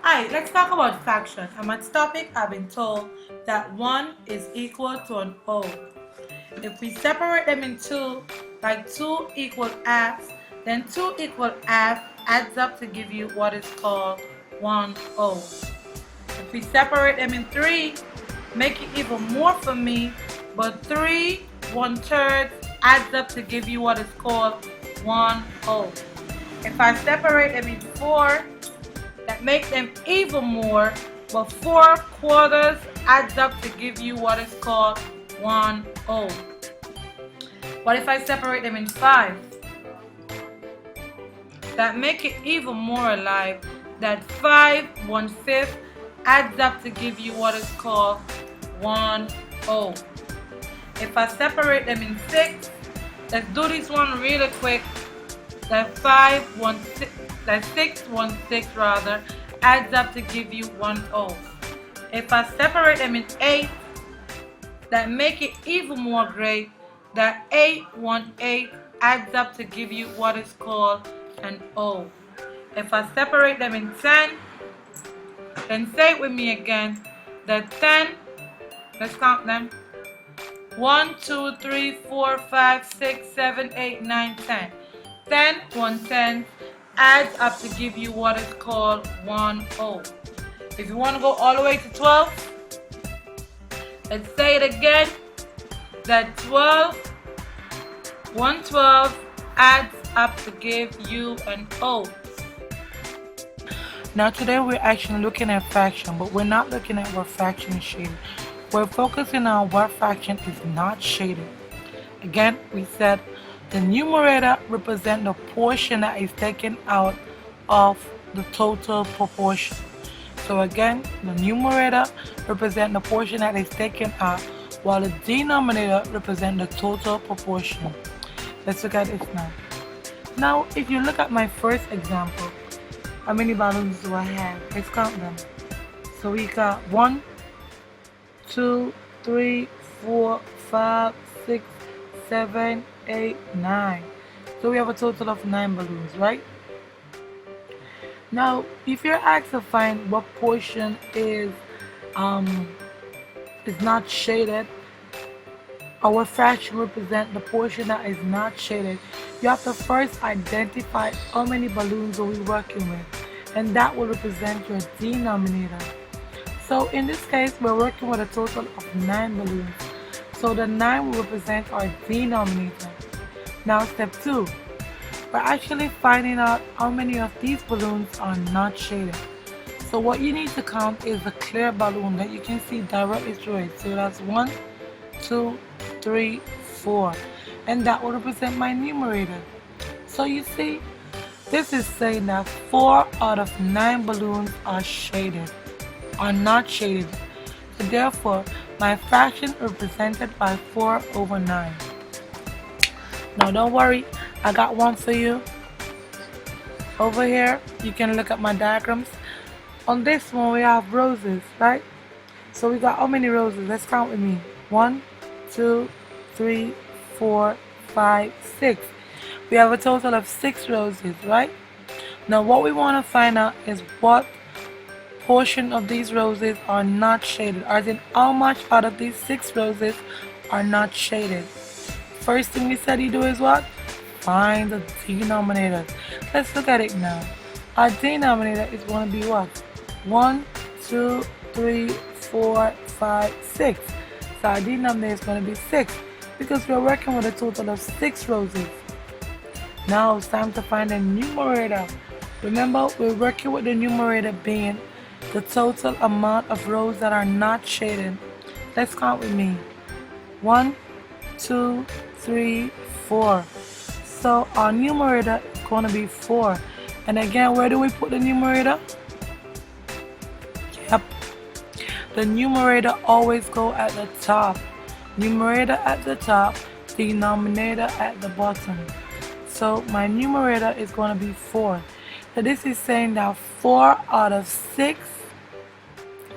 Alright, let's talk about fraction. On my topic, I've been told that 1 is equal to an O. If we separate them in two, like 2 equal halves, then 2 equal half adds up to give you what is called 1/O. If we separate them in 3, make it even more for me, but 3 1/3 adds up to give you what is called 1/O. If I separate them in 4, that make them even more, but 4/4 adds up to give you what is called 1/O. What if I separate them in 5? That make it even more alive. That 5 1/5 adds up to give you what is called 1/O. If I separate them in 6, let's do this one really quick. That 6 1/6 rather adds up to give you 1/O. If I separate them in 8, that make it even more great. That 8 1/8 adds up to give you what is called an O. If I separate them in 10, then say it with me again. That 10, let's count them. 1 2 3 4 5 6 7 8 9 10. 10 1/10 adds up to give you what is called 1/O. If you want to go all the way to 12, let's say it again. That 12 1/12 adds up to give you an O. Now today we're actually looking at fraction, but we're not looking at what fraction is shaded. We're focusing on what fraction is not shaded. Again, we said the numerator represents the portion that is taken out of the total proportion. So again, the numerator represents the portion that is taken out, while the denominator represents the total proportion. Let's look at this now. Now, if you look at my first example, how many balloons do I have? Let's count them. So we got 1, 2, 3, 4, 5, 6, 7, 8, 9. So we have a total of 9 balloons, right? Now, if you're asked to find what portion is not shaded, or what fraction represents the portion that is not shaded, you have to first identify how many balloons are we working with, and that will represent your denominator. So in this case, we're working with a total of 9 balloons. So the 9 will represent our denominator. Now step 2, we're actually finding out how many of these balloons are not shaded. So what you need to count is the clear balloon that you can see directly through it. So that's 1, 2, 3, 4, and that will represent my numerator. So you see, this is saying that 4 out of 9 balloons are not shaded. So therefore, my fraction represented by 4/9. Now don't worry, I got one for you. Over here, you can look at my diagrams. On this one, we have roses, right? So we got how many roses? Let's count with me. 1, 2, 3, 4, 5, 6. We have a total of 6 roses, right? Now what we want to find out is what portion of these roses are not shaded, as in how much out of these 6 roses are not shaded. First thing we said you do is what? Find the denominator. Let's look at it now. Our denominator is going to be what? 1, 2, 3, 4, 5, 6. So our denominator is going to be 6 because we're working with a total of 6 roses. Now it's time to find the numerator. Remember, we're working with the numerator being the total amount of rows that are not shaded. Let's count with me. 1, 2, 3, 4. So our numerator is going to be 4. And again, where do we put the numerator? Yep. The numerator always go at the top. Numerator at the top, denominator at the bottom. So my numerator is going to be 4. So this is saying that 4 out of 6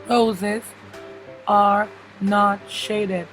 roses are not shaded.